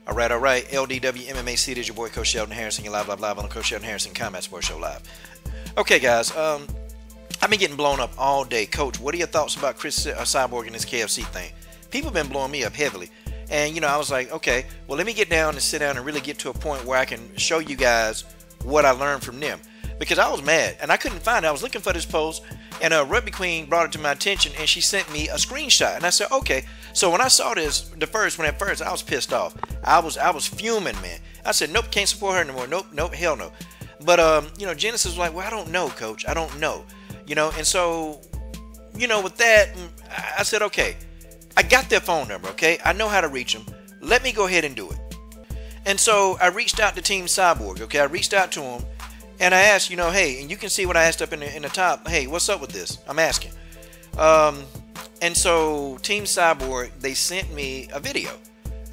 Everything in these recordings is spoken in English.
All right. LDW MMA City, your boy Coach Sheldon Harrison. You're live on the Coach Sheldon Harrison Combat Sports Show live. Okay, guys. I've been getting blown up all day. Coach, what are your thoughts about CRIS Cyborg and this KFC thing? People have been blowing me up heavily. And, you know, I was like, okay, well, let me get down and sit down and really get to a point where I can show you guys what I learned from them. Because I was mad and I couldn't find it. I was looking for this post, and Rugby Queen brought it to my attention, and she sent me a screenshot. And I said, okay. So when I saw this, at first I was pissed off. I was fuming, man. I said, nope, can't support her anymore. Nope, hell no. But you know, Genesis was like, well, I don't know, Coach. I don't know. You know, and so, you know, with that, I said, okay, I got their phone number, okay? I know how to reach them. Let me go ahead and do it. And so I reached out to Team Cyborg, okay? I reached out to them. And I asked, you know, hey, and you can see what I asked up in the top. Hey, what's up with this? I'm asking. And so Team Cyborg, they sent me a video,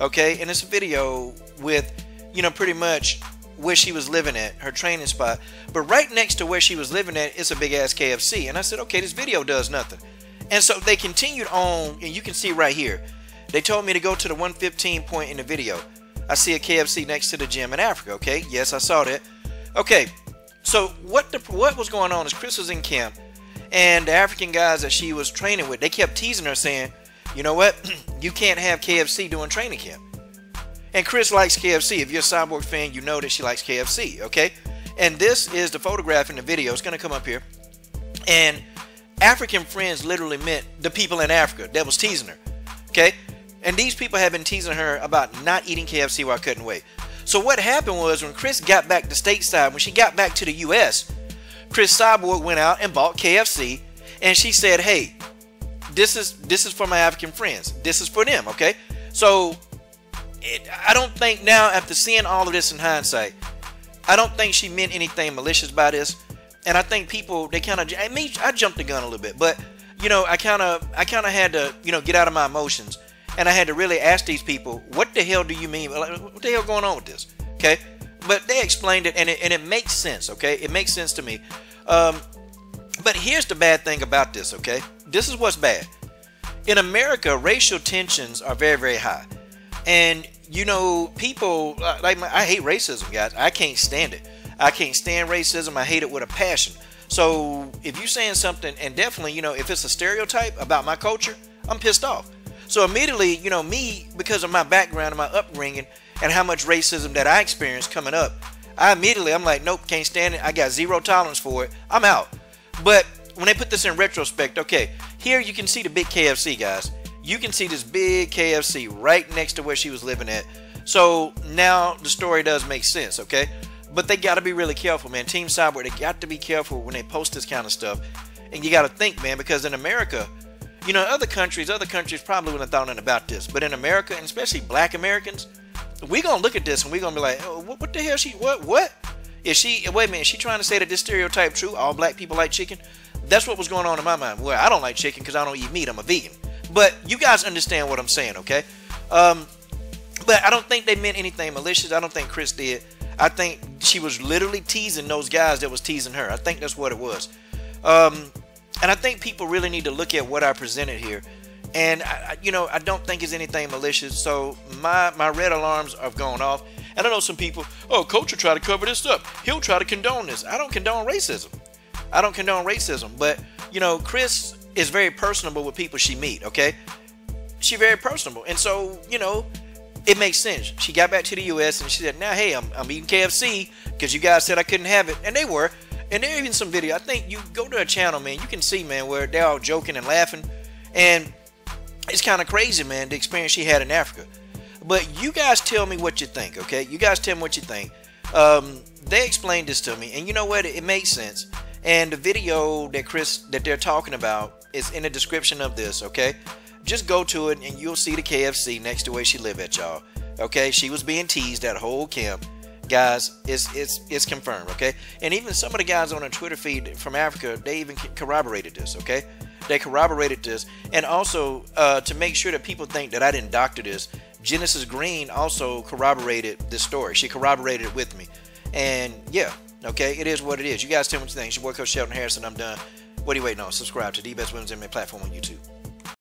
okay? And it's a video with, you know, pretty much where she was living at, her training spot. But right next to where she was living at is a big-ass KFC. And I said, okay, this video does nothing. And so they continued on, and you can see right here. They told me to go to the 115 point in the video. I see a KFC next to the gym in Africa, okay? Yes, I saw that. Okay. So what was going on is CRIS was in camp, and the African guys that she was training with, they kept teasing her saying, you know what, you can't have KFC doing training camp. And CRIS likes KFC. If you're a Cyborg fan, you know that she likes KFC, okay? And this is the photograph in the video. It's going to come up here. And African friends literally meant the people in Africa that was teasing her, okay? And these people have been teasing her about not eating KFC while cutting weight. So what happened was when CRIS got back to stateside, when she got back to the U.S., CRIS Cyborg went out and bought KFC, and she said, hey, this is for my African friends. This is for them, okay? So I don't think now, after seeing all of this in hindsight, I don't think she meant anything malicious by this. And I think people, they kind of, I jumped the gun a little bit, but, you know, I kind of had to, you know, get out of my emotions. And I had to really ask these people, what the hell do you mean? What the hell going on with this? Okay. But they explained it, and it makes sense. Okay. It makes sense to me. But here's the bad thing about this. Okay. This is what's bad. In America, racial tensions are very, very high. And, you know, people, like, I hate racism, guys. I can't stand it. I can't stand racism. I hate it with a passion. So if you're saying something, and definitely, you know, if it's a stereotype about my culture, I'm pissed off. So immediately, you know, me, because of my background and my upbringing and how much racism that I experienced coming up, I'm like, nope, can't stand it. I got zero tolerance for it. I'm out. But when they put this in retrospect, okay, here you can see the big KFC, guys. You can see this big KFC right next to where she was living at. So now the story does make sense, okay? But they got to be really careful, man. Team Cyborg, they got to be careful when they post this kind of stuff. And you got to think, man, because in America, you know, other countries probably wouldn't have thought nothing about this. But in America, and especially black Americans, we're going to look at this and we're going to be like, oh, what the hell? What? Is she, wait a minute, is she trying to say that this stereotype true? All black people like chicken? That's what was going on in my mind. Well, I don't like chicken because I don't eat meat. I'm a vegan. But you guys understand what I'm saying, okay? But I don't think they meant anything malicious. I don't think CRIS did. I think she was literally teasing those guys that was teasing her. I think that's what it was. And I think people really need to look at what I presented here. And, you know, I don't think it's anything malicious. So my red alarms have gone off. And I know some people, oh, Coach will try to cover this up. He'll try to condone this. I don't condone racism. I don't condone racism. But, you know, CRIS is very personable with people she meet, okay? She's very personable. And so, you know, it makes sense. She got back to the U.S. and she said, now, hey, I'm eating KFC because you guys said I couldn't have it. And they were. And there even some video. I think you go to a channel, man, you can see, man, where they're all joking and laughing. And it's kind of crazy, man, the experience she had in Africa. But you guys tell me what you think, okay? You guys tell me what you think. They explained this to me. And you know what? It makes sense. And the video that CRIS, that they're talking about is in the description of this, okay? Just go to it and you'll see the KFC next to where she live at, y'all. Okay? She was being teased that whole camp. Guys, it's confirmed, okay? And even some of the guys on the Twitter feed from Africa, they even corroborated this, okay? They corroborated this. And also, to make sure that people think that I didn't doctor this, Genesis Green also corroborated this story. She corroborated it with me. And yeah, okay, it is what it is. You guys tell me what you think. It's your boy Coach Sheldon Harrison. I'm done. What are you waiting on? Subscribe to the best women's MMA platform on YouTube.